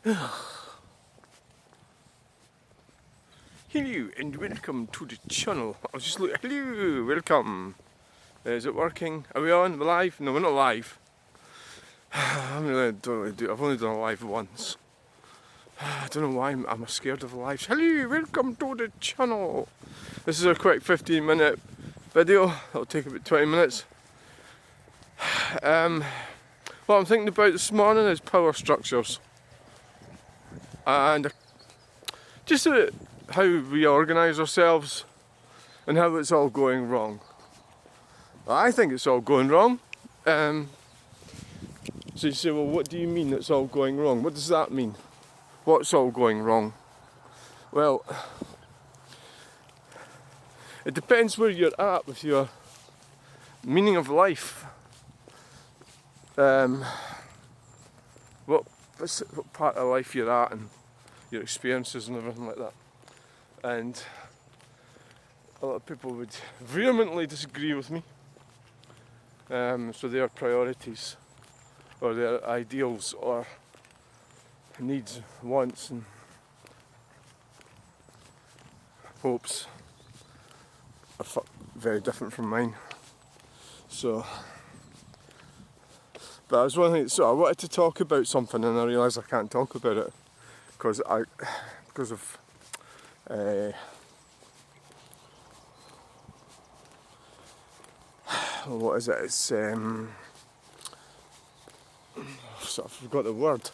Hello and welcome to the channel. I was just looking. Hello, welcome. Is it working? Are we on? We're live? No, we're not live. I've only done a live once. I don't know why I'm scared of lives. Hello, welcome to the channel. This is a quick 15-minute video. It'll take about 20 minutes. What I'm thinking about this morning is power structures and just how we organise ourselves and how it's all going wrong. I think it's all going wrong. So you say, well, what do you mean it's all going wrong? What does that mean? What's all going wrong? Well, it depends where you're at with your meaning of life. What part of life you're at and your experiences and everything like that. And a lot of people would vehemently disagree with me. So their priorities or their ideals or needs, wants and hopes are very different from mine. So, but I was wondering, so I wanted to talk about something and I realised I can't talk about it because of what is it? It's so I forgot the word.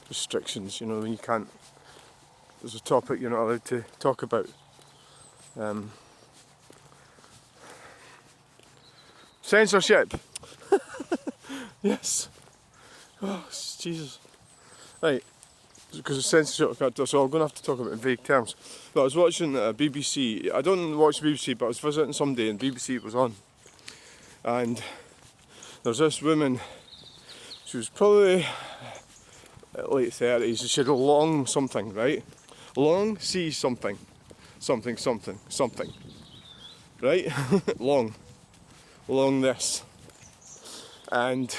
Restrictions. You know, when you can't. There's a topic you're not allowed to talk about. Censorship. Yes. Oh, Jesus. Right. Because of censorship, so I'm going to have to talk about it in vague terms. But I was watching BBC. I don't watch BBC, but I was visiting someday and BBC was on. And there's this woman. She was probably late 30s. She had a long something, right? Long C something. Something. Right? Long this. And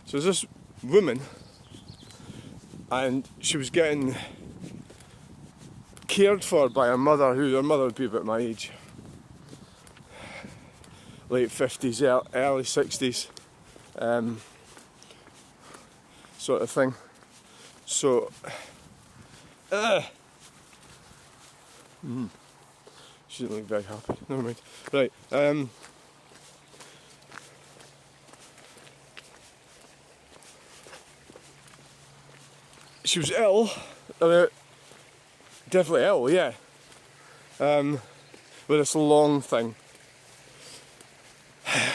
so there's this woman. And she was getting cared for by her mother, her mother would be about my age. Late 50s, early 60s, sort of thing. So, she didn't look very happy, never mind. Right, she was ill, definitely ill, yeah, with this long thing.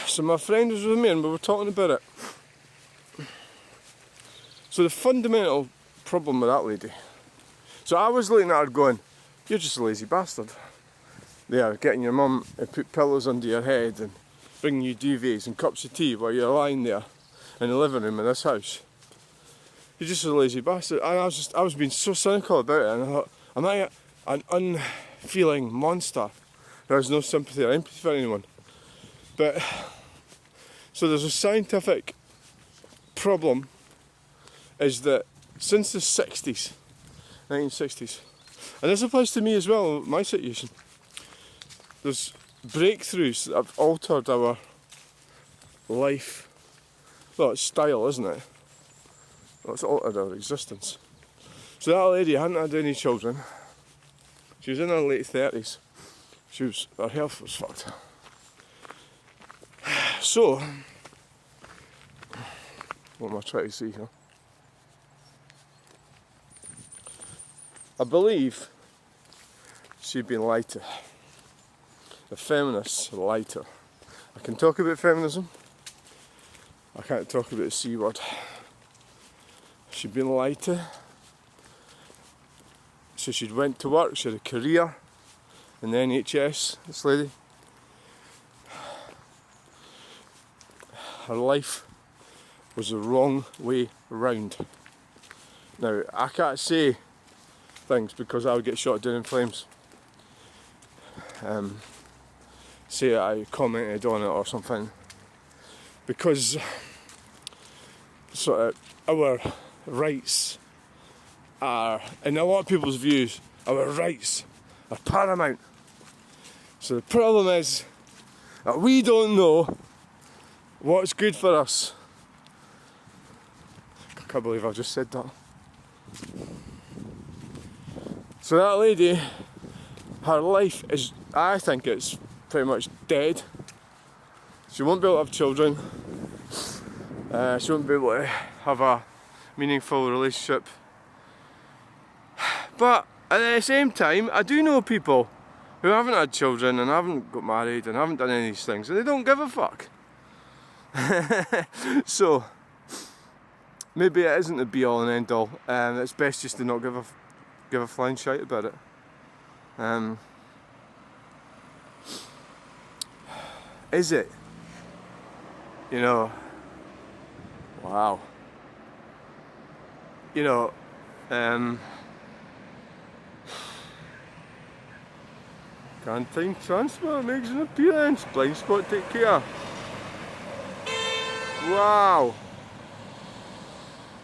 So my friend was with me and we were talking about it. So the fundamental problem with that lady, so I was looking at her going, you're just a lazy bastard. There, getting your mum to put pillows under your head and bringing you duvets and cups of tea while you're lying there in the living room of this house. You're just a lazy bastard. And I was being so cynical about it, and I thought, am I an unfeeling monster who has no sympathy or empathy for anyone? But, so there's a scientific problem, is that since the 60s, 1960s, and this applies to me as well, my situation, there's breakthroughs that have altered our life, well, it's style, isn't it? It's altered our existence. So that lady hadn't had any children. She was in her late 30s. Her health was fucked. So, what am I trying to say here? I believe she'd been lied to. The feminists lied to her. I can talk about feminism. I can't talk about the C word. She'd been lied to. So she'd went to work, she had a career in the NHS, this lady. Her life was the wrong way round. Now, I can't say things because I would get shot down in flames. Say I commented on it or something. Because sort of our rights are, in a lot of people's views, our rights are paramount. So the problem is that we don't know what's good for us. I can't believe I just said that. So that lady, her life is, I think it's pretty much dead. She won't be able to have children. She won't be able to have a meaningful relationship. But at the same time, I do know people who haven't had children and haven't got married and haven't done any of these things, and they don't give a fuck. So maybe it isn't the be all and end all. It's best just to not give a flying shite about it. Is it? You know, wow. You know, canteen transport makes an appearance. Blind spot, take care. Wow.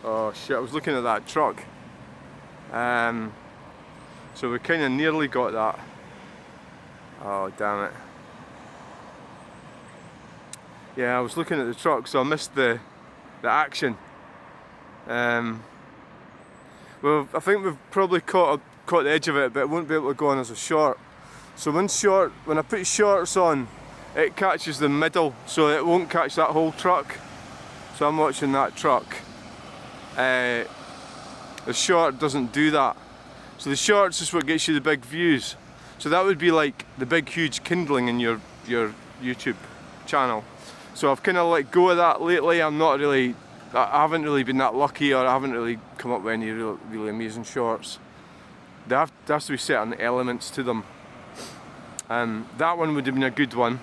Oh shit, I was looking at that truck. So we kind of nearly got that. Oh damn it. Yeah, I was looking at the truck, so I missed the action. Well, I think we've probably caught the edge of it, but it won't be able to go on as a short. So when I put shorts on, it catches the middle, so it won't catch that whole truck. So I'm watching that truck. The short doesn't do that. So the shorts is what gets you the big views. So that would be like the big huge kindling in your YouTube channel. So I've kind of let go of that lately. I haven't really been that lucky, or I haven't really come up with any really amazing shorts. There has to be certain elements to them. That one would have been a good one.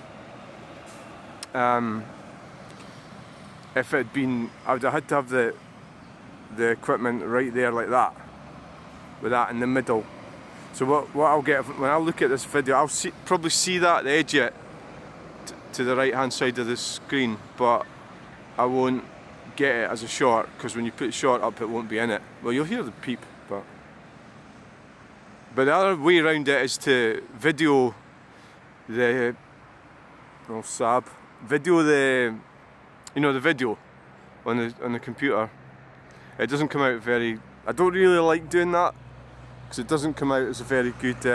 If it had been, I would have had to have the equipment right there like that, with that in the middle. So what I'll get when I look at this video, I'll probably see that at the edge yet, to the right hand side of the screen, but I won't get it as a short, because when you put short up it won't be in it. Well, you'll hear the peep, but the other way around it is to video the video the video on the computer. It doesn't come out very, I don't really like doing that, because it doesn't come out as a very good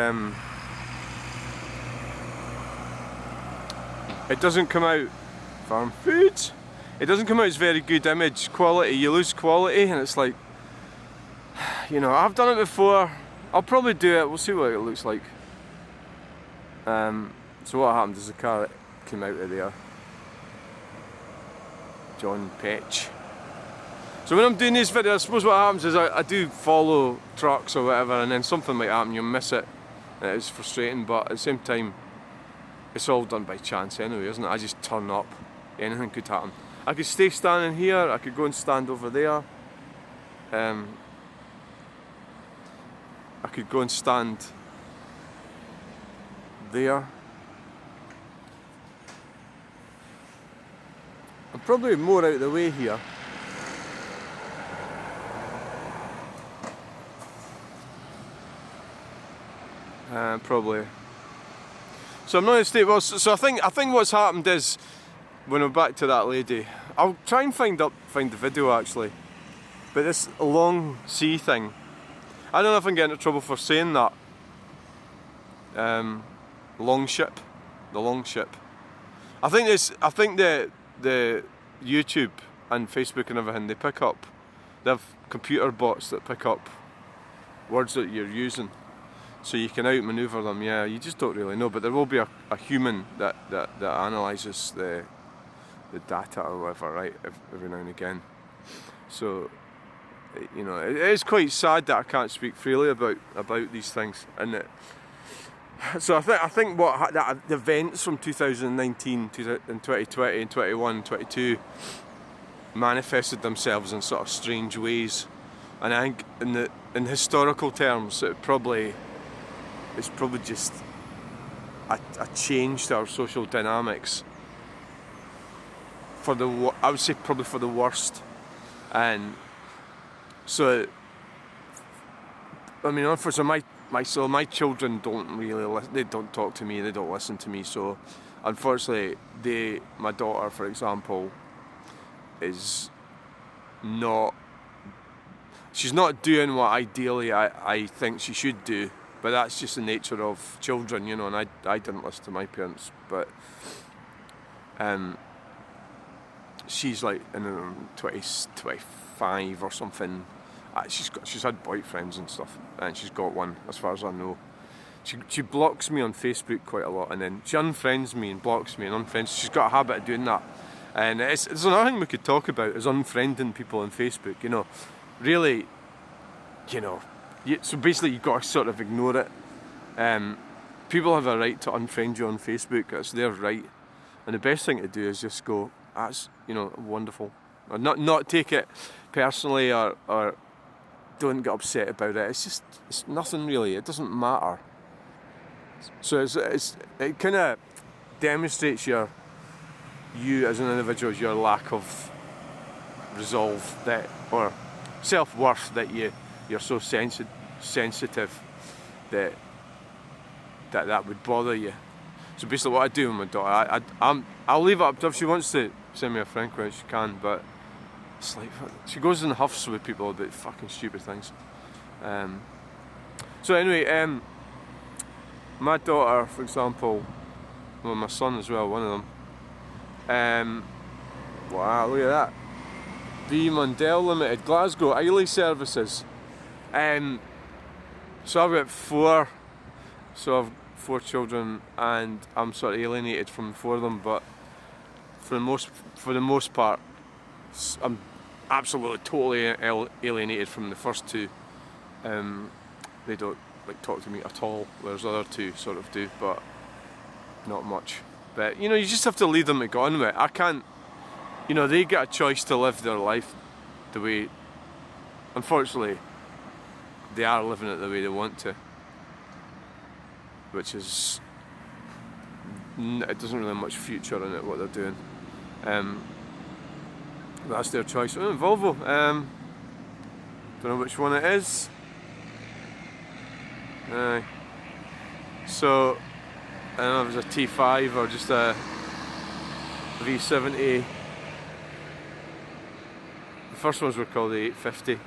it doesn't come out farm foods. It doesn't come out as very good image quality. You lose quality, and it's like, you know, I've done it before. I'll probably do it. We'll see what it looks like. So what happened is the car that came out of there, John Petch. So when I'm doing these videos, I suppose what happens is I do follow trucks or whatever, and then something might happen, you miss it, and it's frustrating, but at the same time, it's all done by chance anyway, isn't it? I just turn up, anything could happen. I could stay standing here, I could go and stand over there. I could go and stand there. I'm probably more out of the way here. Probably. So I'm not in a state. Well, so I think what's happened is, when I'm back to that lady, I'll try and find the video actually. But this long sea thing, I don't know if I'm getting into trouble for saying that. Long ship, the long ship. I think the YouTube and Facebook and everything, they have computer bots that pick up words that you're using, so you can outmaneuver them. Yeah, you just don't really know, but there will be a human that analyses the data or whatever, right, every now and again. So, you know, it is quite sad that I can't speak freely about these things, and so I think what the events from 2019 and 2020 and 21 and 22 manifested themselves in sort of strange ways, and I think in historical terms it's probably just a change to our social dynamics I would say probably for the worst. And so, I mean, unfortunately, my children don't really they don't talk to me, they don't listen to me. So, unfortunately, my daughter, for example, is not. She's not doing what ideally I think she should do, but that's just the nature of children, you know. And I didn't listen to my parents, but she's like in her 25 or something. She's had boyfriends and stuff, and she's got one as far as I know. She blocks me on Facebook quite a lot, and then she unfriends me and blocks me and unfriends. She's got a habit of doing that, and it's another thing we could talk about is unfriending people on Facebook. You know, really, you know, so basically you've got to sort of ignore it. People have a right to unfriend you on Facebook. That's their right, and the best thing to do is just go, that's, you know, wonderful, or not take it personally, or don't get upset about it. It's nothing really. It doesn't matter. So it kind of demonstrates you as an individual, your lack of resolve or self-worth, that you're so sensitive that would bother you. So basically, what I do with my daughter, I'll leave it up to her. If she wants to send me a friend request, she can, but it's like she goes in huffs with people about fucking stupid things. So anyway, my daughter, for example, well, my son as well, one of them. Wow, look at that. B Mundell Limited, Glasgow, Islay Services. So I've got four. So I've 4 children, and I'm sort of alienated from 4 of them. But for the most part, I'm absolutely totally alienated from the first 2. They don't talk to me at all, whereas the other 2 sort of do, but not much. But you know, you just have to leave them to go on with it. I can't, you know, they get a choice to live their life the way, unfortunately, they are living it the way they want to, which is, it doesn't really have much future in it, what they're doing. That's their choice. Oh, Volvo, don't know which one it is. So I don't know if it's a T5 or just a V70. The first ones were called the 850,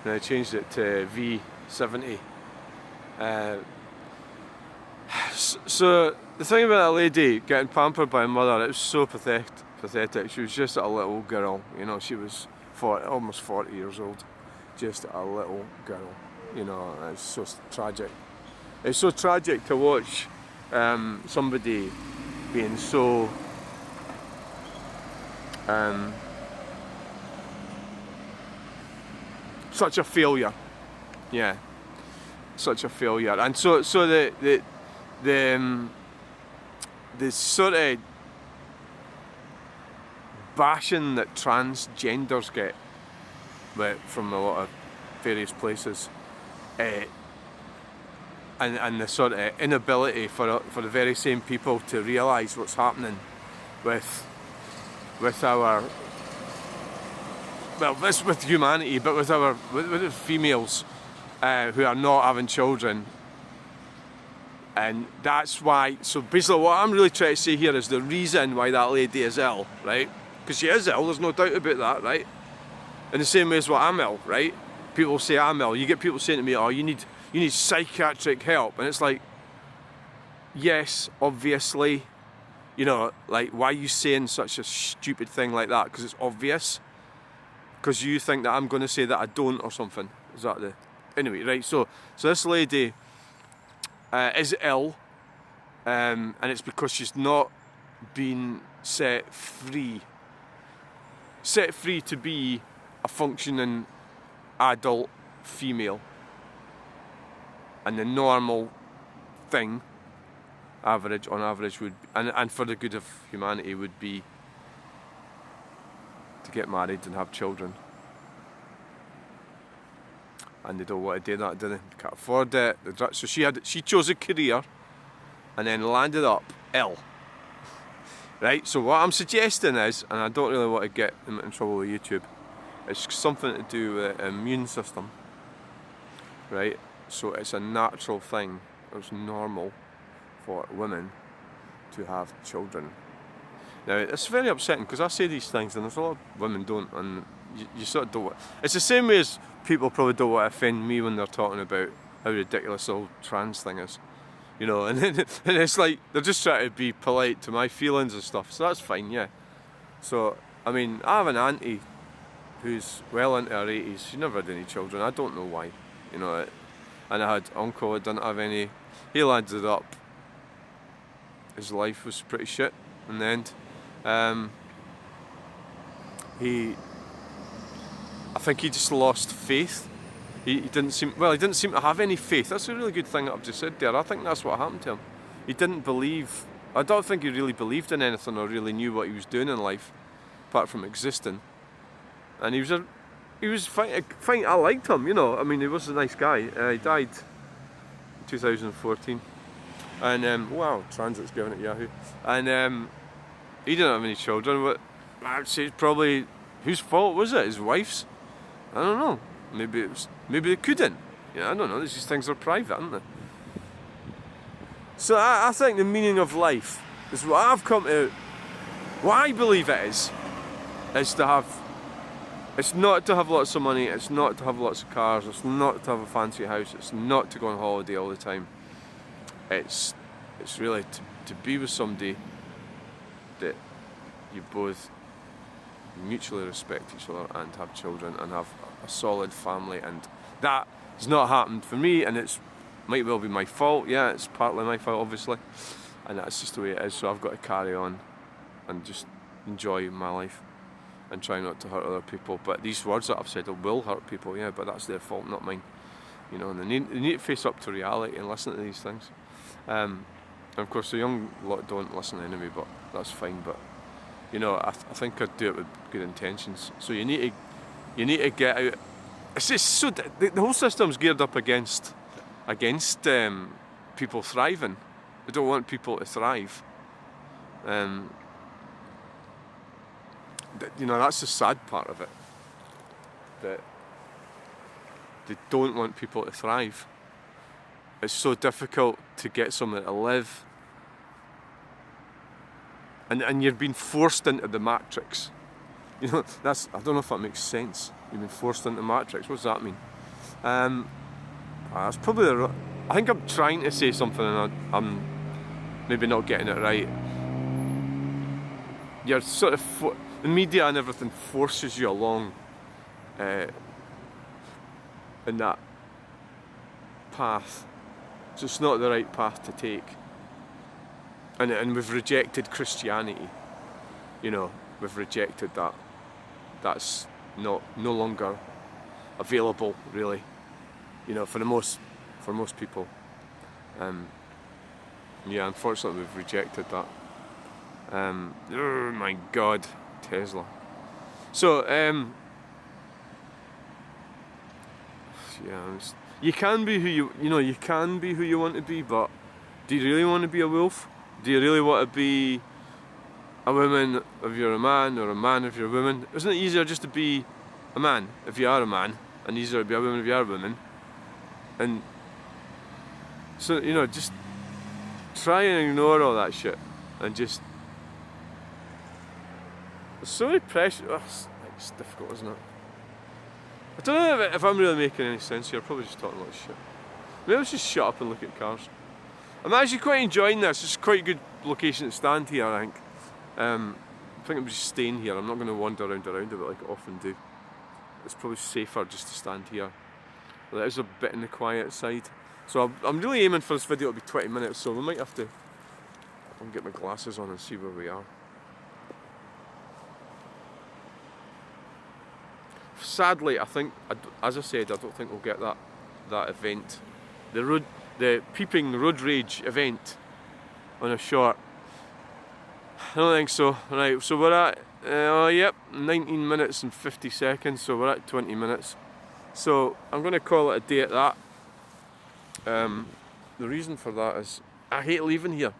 and I changed it to V70. So the thing about that lady getting pampered by her mother, it was so pathetic. She was just a little girl, you know. She was almost 40 years old, just a little girl, you know. It's so tragic. It's so tragic to watch somebody being so such a failure. Yeah, such a failure. And so the sort of bashing that transgenders get from a lot of various places, and the sort of inability for the very same people to realise what's happening with our, well, this with humanity, but with the females who are not having children. And that's why, so basically what I'm really trying to say here is the reason why that lady is ill, right? Because she is ill, there's no doubt about that, right? In the same way as what I'm ill, right? People say I'm ill. You get people saying to me, oh, you need psychiatric help. And it's like, yes, obviously. You know, like, why are you saying such a stupid thing like that? Because it's obvious. Because you think that I'm going to say that I don't or something. Is that the... Anyway, right, so this lady is ill, and it's because she's not been set free to be a functioning adult female. And the normal thing, on average would, and for the good of humanity, would be to get married and have children. And they don't want to do that, do they? They can't afford it. So she chose a career and then landed up ill. Right, so what I'm suggesting is, and I don't really want to get in trouble with YouTube, It's something to do with the immune system, right? So it's a natural thing. It's normal for women to have children. Now, it's very upsetting because I say these things and there's a lot of women don't, and you sort of don't. It's the same way as people probably don't want to offend me when they're talking about how ridiculous the whole trans thing is. You know, and it's like they're just trying to be polite to my feelings and stuff, so that's fine, yeah. So, I mean, I have an auntie who's well into her 80s. She never had any children. I don't know why, you know. And I had uncle who didn't have any. He landed up. His life was pretty shit in the end. I think he just lost faith. He didn't seem to have any faith. That's a really good thing that I've just said there. I think that's what happened to him. He didn't believe. I don't think he really believed in anything or really knew what he was doing in life, apart from existing. And he was fine. I liked him, you know. I mean, he was a nice guy. He died in 2014. And wow, Transit's going at Yahoo. And he didn't have any children. But I'd say it's probably whose fault was it? His wife's? I don't know. Maybe they couldn't. Yeah, I don't know. These things are private, aren't they? So I think the meaning of life is what I've come to. What I believe it is to have. It's not to have lots of money. It's not to have lots of cars. It's not to have a fancy house. It's not to go on holiday all the time. It's really to be with somebody that you both mutually respect each other and have children and have a solid family, and that has not happened for me, and it's might well be my fault. Yeah, it's partly my fault, obviously, and that's just the way it is. So I've got to carry on and just enjoy my life and try not to hurt other people. But these words that I've said will hurt people, yeah, but that's their fault, not mine. You know, and they need to face up to reality and listen to these things. And of course, the young lot don't listen anyway, but that's fine. But you know, I think I'd do it with good intentions. So you need to get out. It's just so the whole system's geared up against people thriving. They don't want people to thrive. You know, that's the sad part of it. That they don't want people to thrive. It's so difficult to get somewhere to live. And you're being forced into the matrix. You know, I don't know if that makes sense. You've been forced into the matrix. What does that mean? That's probably I think I'm trying to say something and I'm maybe not getting it right. You're sort of the media and everything forces you along in that path. So it's not the right path to take. And we've rejected Christianity. You know, we've rejected that. That's no longer available, really. You know, for most people. Yeah, unfortunately, we've rejected that. Oh my God, Tesla. So, yeah, you can be who you can be who you want to be, but do you really want to be a wolf? Do you really want to be a woman if you're a man, or a man if you're a woman? Isn't it easier just to be a man if you are a man, and easier to be a woman if you are a woman? And so, you know, just try and ignore all that shit, and just there's so many pressure. It's difficult, isn't it? I don't know if I'm really making any sense here. I'm probably just talking a lot of shit. Maybe let's just shut up and look at cars. I'm actually quite enjoying this. It's quite a good location to stand here, I think. I think I'm just staying here. I'm not going to wander around a bit like I often do. It's probably safer just to stand here. Well, it is a bit in the quiet side. So I'm really aiming for this video to be 20 minutes, so we might have to get my glasses on and see where we are. Sadly, I think, as I said, I don't think we'll get that event. The peeping road rage event on a short. I don't think so. Right, so we're at 19 minutes and 50 seconds, so we're at 20 minutes. So I'm going to call it a day at that. The reason for that is I hate leaving here.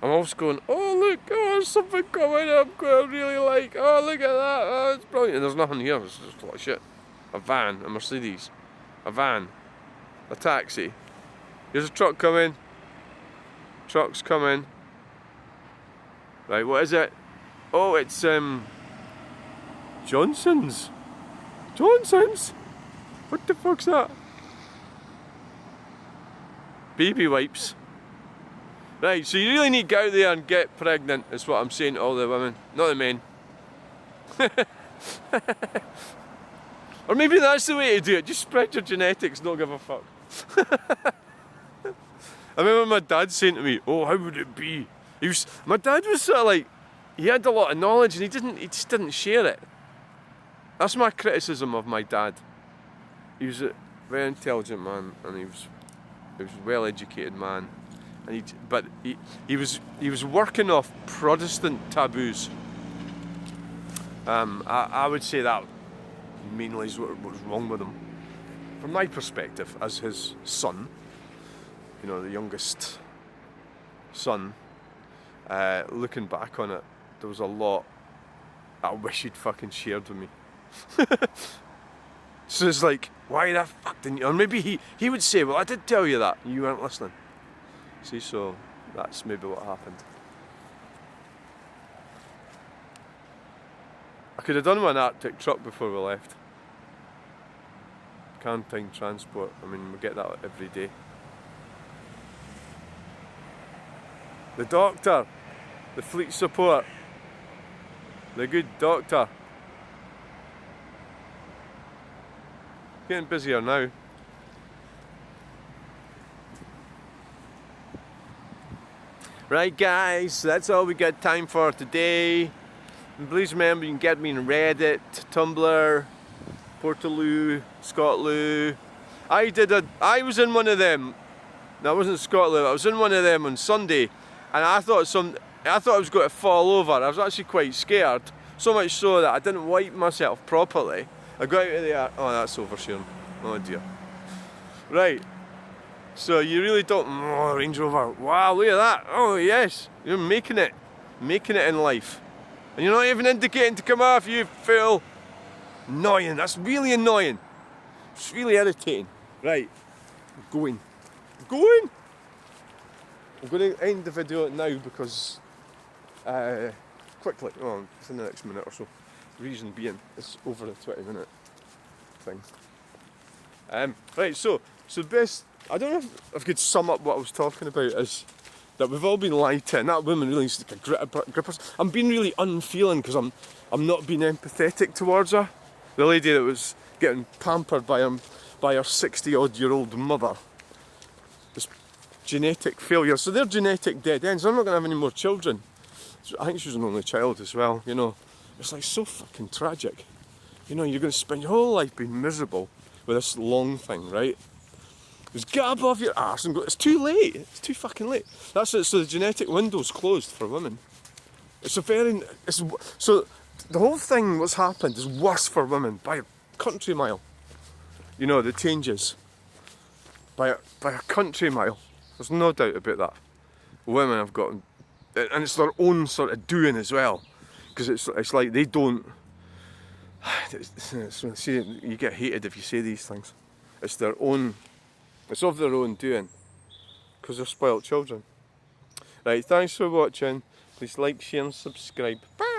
I'm always going, oh look, oh there's something coming up I really like, oh look at that, oh it's brilliant. And there's nothing here, it's just a lot of shit. A van, a Mercedes, a van, a taxi. Here's a truck coming. Truck's coming. Right, what is it? Oh, it's Johnson's. Johnson's? What the fuck's that? Baby wipes. Right, so you really need to get out there and get pregnant, is what I'm saying to all the women, not the men. Or maybe that's the way to do it, just spread your genetics, don't give a fuck. I remember my dad saying to me, oh, how would it be? My dad was sort of like, he had a lot of knowledge and he just didn't share it. That's my criticism of my dad. He was a very intelligent man and he was a well-educated man. But he was working off Protestant taboos. I would say that mainly is what was wrong with him. From my perspective, as his son, you know, the youngest son, looking back on it, there was a lot I wish he'd fucking shared with me. So it's like, why the fuck didn't you? Or maybe he would say, well, I did tell you that, and you weren't listening. See, so that's maybe what happened. I could have done with an Arctic truck before we left. Canteen transport, I mean, we get that every day. The doctor, the fleet support, the good doctor. Getting busier now. Right guys, that's all we got time for today. And please remember you can get me on Reddit, Tumblr, Portaloo, Scotloo. I was in one of them. No, I wasn't Scotloo, I was in one of them on Sunday and I thought I was going to fall over. I was actually quite scared. So much so that I didn't wipe myself properly. I got out of there. Oh, that's oversharing. Oh dear. Right. So you really don't. Oh, Range Rover. Wow, look at that. Oh yes, you're making it in life, and you're not even indicating to come off, you fool. Annoying. That's really annoying. It's really irritating. Right. I'm going. I'm going to end the video now because quickly. Oh, within the next minute or so. Reason being, it's over the 20-minute thing. Right. So best. I don't know if I could sum up what I was talking about is that we've all been lied to, and that woman really needs to take a grip. I'm being really unfeeling because I'm not being empathetic towards her. The lady that was getting pampered by her 60-odd-year-old mother. This genetic failure. So they're genetic dead ends. I'm not going to have any more children. So I think she was an only child as well, you know. It's like so fucking tragic. You know, you're going to spend your whole life being miserable with this long thing, right? Just get above your arse and go, it's too late. It's too fucking late. That's it. So the genetic window's closed for women. So the whole thing what's happened is worse for women by a country mile. You know, the changes. By a country mile. There's no doubt about that. Women have got, and it's their own sort of doing as well. Because it's like they don't, see, you get hated if you say these things. It's their own, it's of their own doing. Because they're spoilt children. Right, thanks for watching. Please like, share and subscribe. Bye!